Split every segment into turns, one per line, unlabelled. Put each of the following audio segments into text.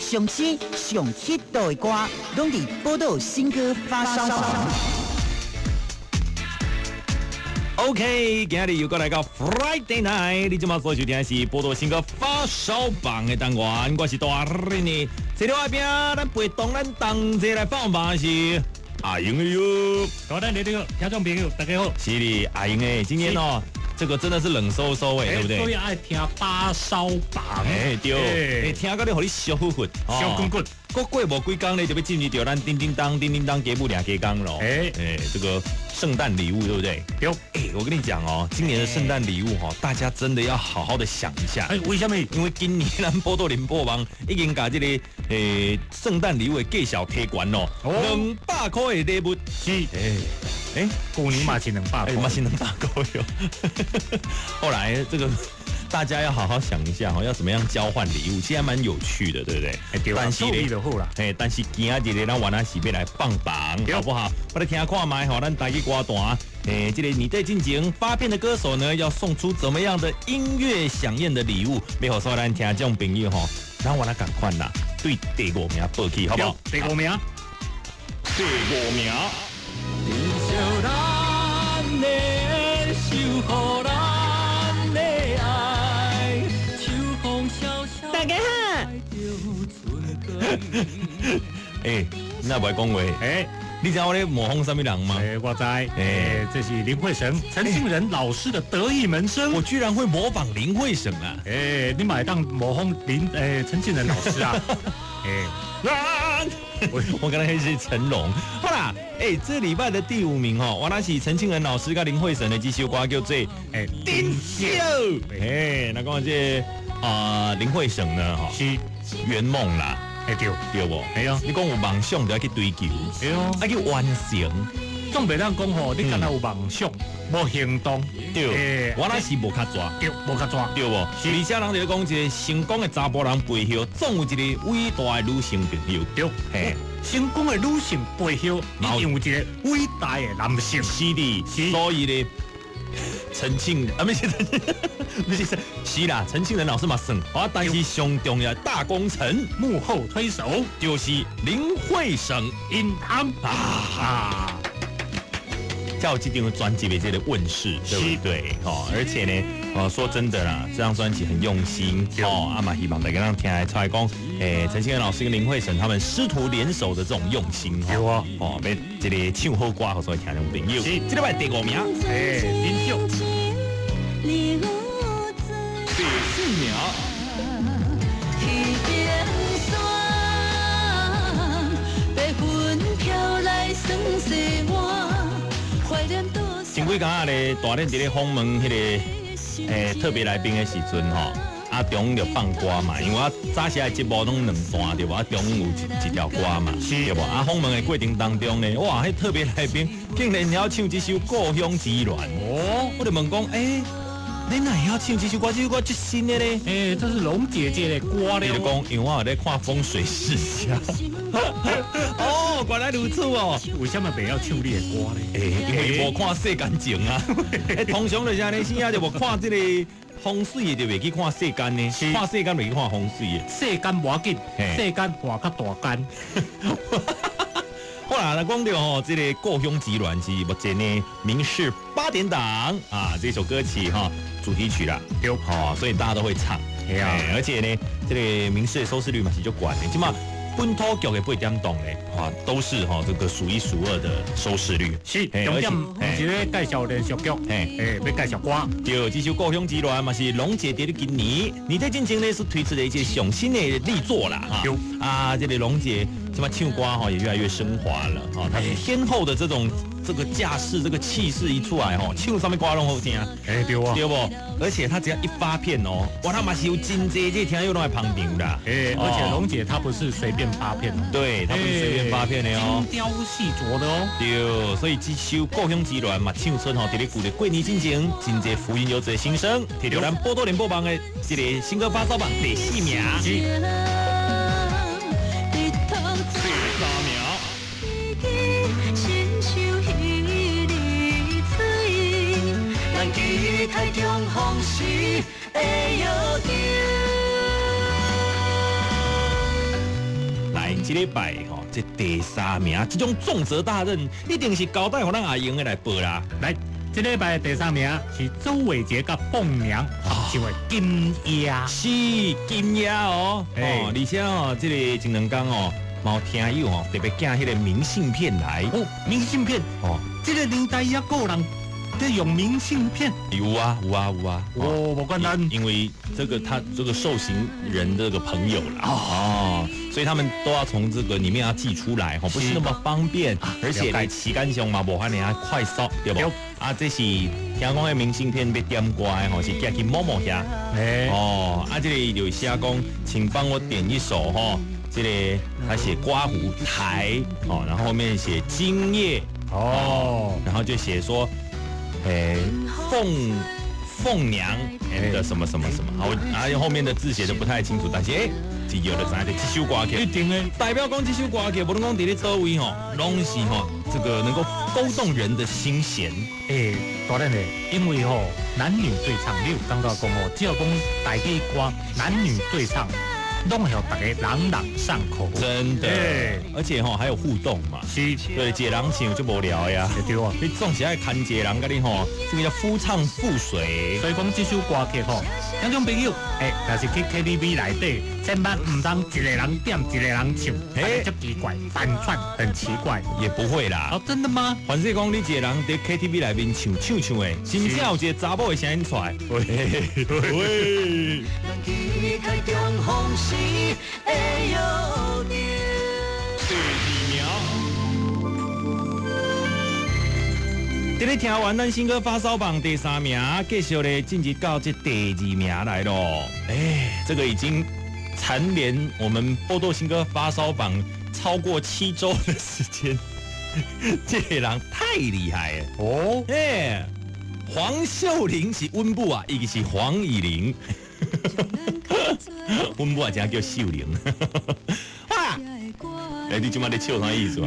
上新上 hit 到的歌，拢伫报道新歌发烧榜。
OK， 今日又过来到 Friday Night， 你今麦所收听的是报道新歌发烧榜的单元，我是大人呢。这条外边，咱陪同咱同齐来放榜是阿英的哟。
各位听众朋友，大家好。
是的，阿英诶，今天哦，这个真的是冷飕飕诶，对不对？
所以爱听发烧榜。
对，听到你，互你烧乎乎，
烧滚滚。
过无几天呢，就要进入到咱叮叮当节目2加工咯。这个圣诞礼物对不对？
有。
我跟你讲哦，今年的圣诞礼物大家真的要好好的想一下。
为什么？
因为今年咱报道联播网已经把这个圣诞礼物的价小提悬咯，200块的礼物。
是。去年嘛是200块，
嘛是200块哟。后来这个。大家要好好想一下要怎么样交换礼物，其实还蛮有趣的，对不对？
但是
但是今仔日咱玩啊是要来放榜，好不好？我来听看卖咱台语歌单，这个你对进行发片的歌手呢，要送出怎么样的音乐响应的礼物？要好说咱听众朋友咱玩啊赶快啦，对第5名报起，好不好？
第5名。
大家好。
那不爱讲话。你知道我咧模仿什么人吗？
我知。这是林慧成、陈庆仁老师的得意门生。
我居然会模仿林慧成啊！
你买当模仿陈庆仁老师啊？
我刚才是成龙。好啦，这礼拜的第5名我那是陈庆仁老师跟林慧成的这首歌叫做丁秀。那讲这林慧成呢
是
圆梦啦。对不？你讲有梦想就要去追求，要去完成。
总袂当讲你敢若有梦想，无行动。
对，我那是无较抓。
对，无较抓。
对不？而且人就讲一个成功的查甫人背后，总有一个伟大的女性朋友。
对，成功的女性背后，一定有一个伟大的男性。
是的，所以呢，陈庆不是是啦，陈庆仁老师嘛算，但是上重要大功臣
幕后推手
就是林慧成
因安
才有这张专辑的这个问世，对不对？而且呢，说真的啦，这张专辑很用心嘛希望大家听来出来讲，陈庆仁老师跟林慧成他们师徒联手的这种用心，
有要
这个唱好歌，所以听众朋友，这礼拜第5名，
林秀。
第4名。前几天咧，大连一个访问迄个特别来宾的时阵阿中就放歌嘛，因为我早时的节目拢2段对吧？中有一条歌嘛，对不？访问的过程当中呢，哇，迄特别来宾竟然要唱这首《故乡之恋》我就问讲，你哪会晓唱这首歌？这首歌最新的呢？
这是龙姐姐的歌咧。
你就讲，因为我有在看风水世家。原来如此
为什么不要唱你的歌呢？
因为无看世间情啊。通常就是安尼，先就无看这个风水的，就袂去看世间呢。看世间袂去看风水的。
世间无要紧，世间换较大间。
好啦，讲到这个《故乡之恋》是目前呢民视8点档这首歌曲主题曲啦，对，所以大家都会唱，而且呢，这个民视的收视率嘛是就管的，起码本土剧的8点档呢，都是这个数1数2的收视率。
是，重点是咧介绍连续剧，要介绍歌。
对，这首《故乡之恋》嘛是龙姐姐的今年，你在进行呢是推出了一些上新的力作啦，这个龙姐这么唱歌也越来越升华了她天后的这个架势，这个气势一出来唱上面歌拢好听，对不？而且她只要一发片哇，她嘛是有真济这听友拢来捧场啦。
而且龙姐她不是随便发片
对，她不是随便发片的
精雕细琢的
对，所以这首《故乡之恋》嘛唱出伫咧旧的过年进前，真济福音有者新生，摕到咱报道联播榜的这个新歌发烧榜第4名。
台中风水会摇着。
这礼拜吼，这第3名，这种重责大任一定是交代给咱阿英的来报啦。
来，这礼拜第3名是周伟杰甲凤娘唱的《金鸭》，
是金鸭哦，而且哦，这个前2天哦，有听友哦特别寄迄个明信片来
哦，明信片
哦，
这个年代也有人在用明信片，
有啊。
哦，不简单，
因为这个他这个受刑人这个朋友啦，哦，所以他们都要从这个里面要寄出来，不是那么方便，而且呢，时间上嘛无遐尔啊快速，对不？啊，这是听讲的明信片要点歌的是寄去某某遐，哦，啊，这里有写讲，请帮我点一首这里他写刮胡台，然后后面写今夜，然后就写说。凤娘的什么什么什么，好，后面的字写的不太清楚，但是是有的知道这首歌曲，
一定的
代表讲这首歌曲，无论讲伫咧倒位拢是这个能够勾动人的心弦。
当然嘞，因为男女对唱，你有感觉讲只要讲大家歌男女对唱。拢会大家朗朗上口，
真的，而且还有互动嘛，
是，
对，一个人唱就无聊呀，
对啊，
你总是爱看一个人跟你这个叫夫唱妇随，
所以讲这首歌曲听众朋友，若是去 KTV 内底，千万唔当一个人点一个人唱，这奇怪，反串很奇怪，
也不会啦，
哦，真的吗？
反正讲你一个人在 KTV 内面唱的，真正有一个查某的声音出来，喂。今日听完咱新歌发烧榜第3名，继续咧晋级到这第2名来咯。这个已经蝉联我们波多新歌发烧榜超过7周的时间，这个人太厉害了哦！黄秀玲是温布啊，伊个是黄以玲。温布啊，真叫秀玲。哇！你即马咧笑啥意思啊？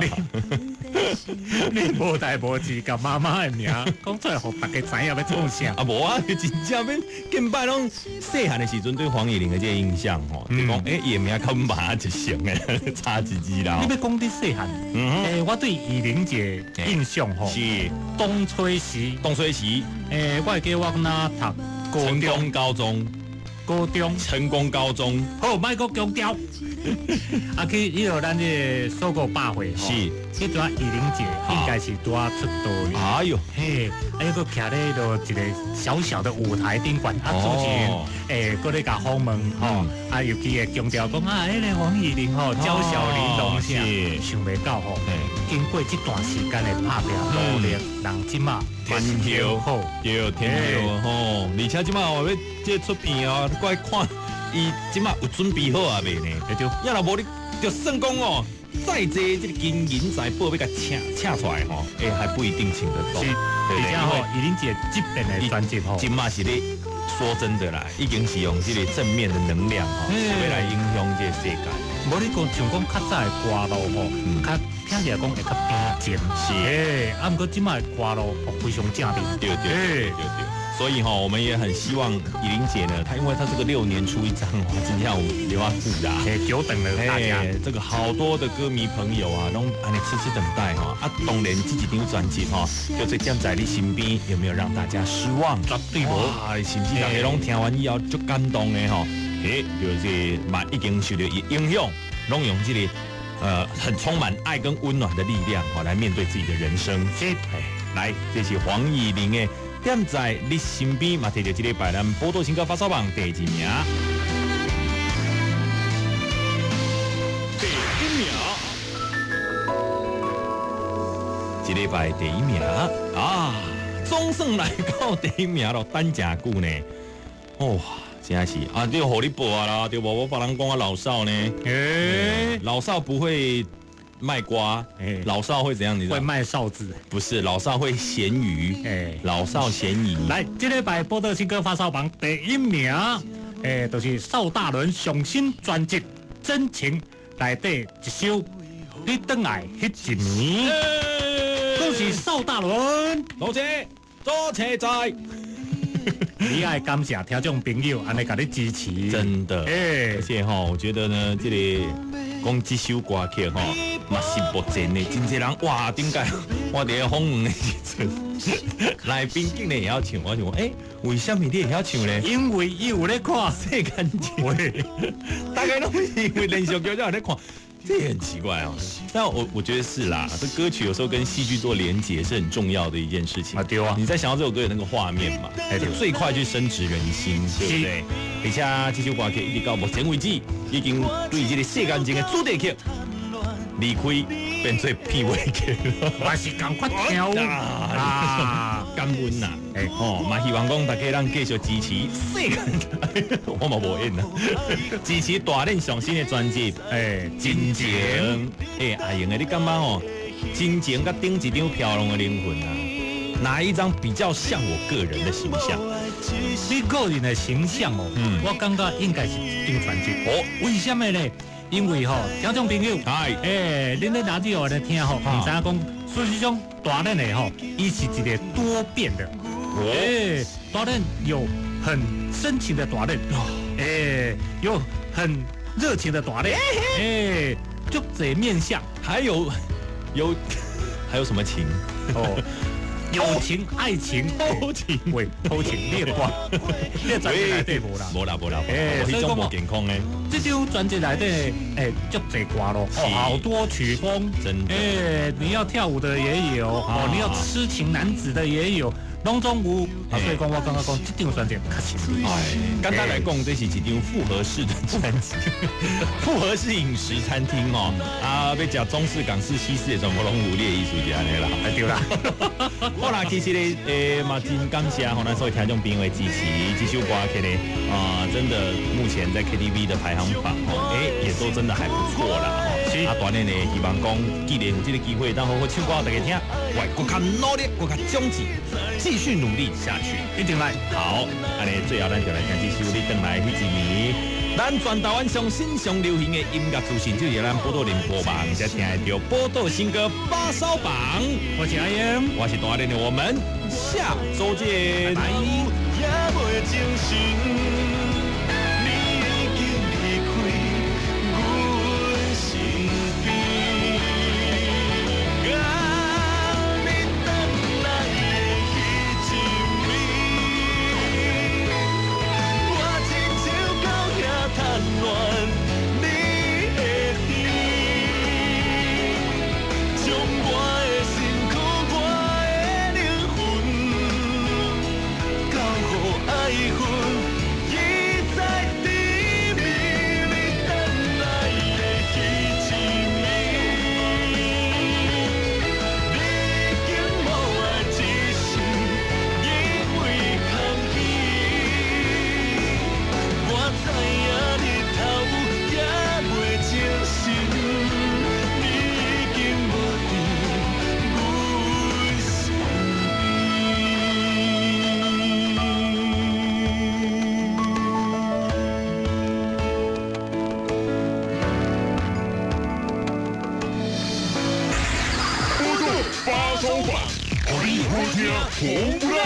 你无代无志甲妈妈的名讲出来，互大家知影要创啥？
啊，无啊，真正免近摆拢细汉的时阵对黄以玲的这个印象就讲伊名较阮爸一成的，差一字啦。
你要讲你细汉，我对以玲姐印象是东吹西，我会记我那读
成功高中。成功高中，
好，莫阁强调。去迄个咱这收购百货
是，
迄段以玲姐应该是拄出道。
哎呦，
还个徛咧一个小小的舞台顶管，主持人搁咧甲访问尤其会强调讲迄个黄以玲娇小玲珑啥，想袂到经过这段时间的拍拼努力，人即马
天后好，对天后而且即马要这出片我看伊即马有准备好啊未呢？对，要若无你就算讲再济这个金银财宝要甲请出来还不一定请得到。
是，而且以玲姐这边的专辑
今嘛是咧说真的啦，已经是用这个正面的能量要来影响这个世界。
无你讲像讲较早的歌路较听起来讲会较平静，是毋过即摆的歌路非常正面，
对。所以我们也很希望以玲姐呢，她因为她这个6年出一张真正有留下富啦，
久等了大家。
这个好多的歌迷朋友啊，拢安尼痴痴等待当然这几张专辑就这点在你身边，有没有让大家失望？
绝对无，
甚至大家拢听完以后就感动的就是已经受到影响，拢用这个很充满爱跟温暖的力量来面对自己的人生。来，这是黄以玲的。点在你身边嘛，摕到这礼拜咱波多新歌发烧榜第2名。第1名，这礼拜第1名啊，总算来到第1名了，等真久呢。真是对，互你报啦，对无？我别人讲老少呢，老少不会。卖瓜，老少会怎样？你知道？
会卖哨子？
不是，老少会咸鱼，老少咸鱼。
来，这礼拜波多新歌发烧榜第1名，就是邵大伦上新专辑《真情》内底一首《你等来迄一年》，恭喜邵大伦，
多谢在。
你爱感谢听众朋友，安尼给你支持，
真的，而且我觉得呢，这里讲这首歌曲嘛是目前的真侪人哇，点解我伫个访问的时阵，来宾竟然也要唱，我想讲，为什么你也要唱呢？
因为伊有咧看
世间情，大概都是因为连续剧有在看。这也很奇怪哦，但我觉得是啦，这歌曲有时候跟戏剧做连结是很重要的一件事情
啊，对啊，
你在想到这首歌有那个画面嘛，最快去深植人心，对不对？而且这首歌曲一直到目前为止，已经对这个世间情的主题曲离开变做片尾曲了，
还是赶快跳
啊！感恩呐，嘛希望讲大家咱继续支持世间，我嘛无演啦，支持大练上新的专辑，真情，阿英的你感觉真情甲顶一张漂亮的灵魂啊，哪一张比较像我个人的形象？
你个人的形象我感觉应该是这张专辑为什么呢？因为听众朋友，恁咧拿radio来听唔知影讲，事实上大练的伊是一个多变的，大练有很深情的大练，有很热情的大练，就这面相，
还有什么情？
友情、爱情、
偷情，
偷情，你也挂，你也专辑内底无啦，
无啦，我迄种无健康诶。
这张专辑内底足侪歌咯，好多曲风，
真的，
你要跳舞的也有，你要痴情男子的也有。拢总有，所以讲我感觉讲这张专辑较新。
简单来讲，这是一张复合式的专辑，复合式饮食餐厅要食中式、港式、西式的全部拢有你的艺术家呢啦，
对啦。
好啦，其实呢，嘛真感谢咱所有听众朋友的支持，这首歌曲呢，真的目前在 KTV 的排行榜也都真的还不错啦。当然呢，希望讲既然有这个机会，咱好好唱歌大家听，我更加努力，更加终止，继续努力下去，
一定来。
好，安尼最后咱就来听这首你回来迄一暝，咱全台湾上新上流行的音乐资讯，就是咱报道联播网，才听得到报道新歌发烧榜。
我是阿英，
我是大连的，我们下周见，拜拜。
发烧版，可以好听红不让。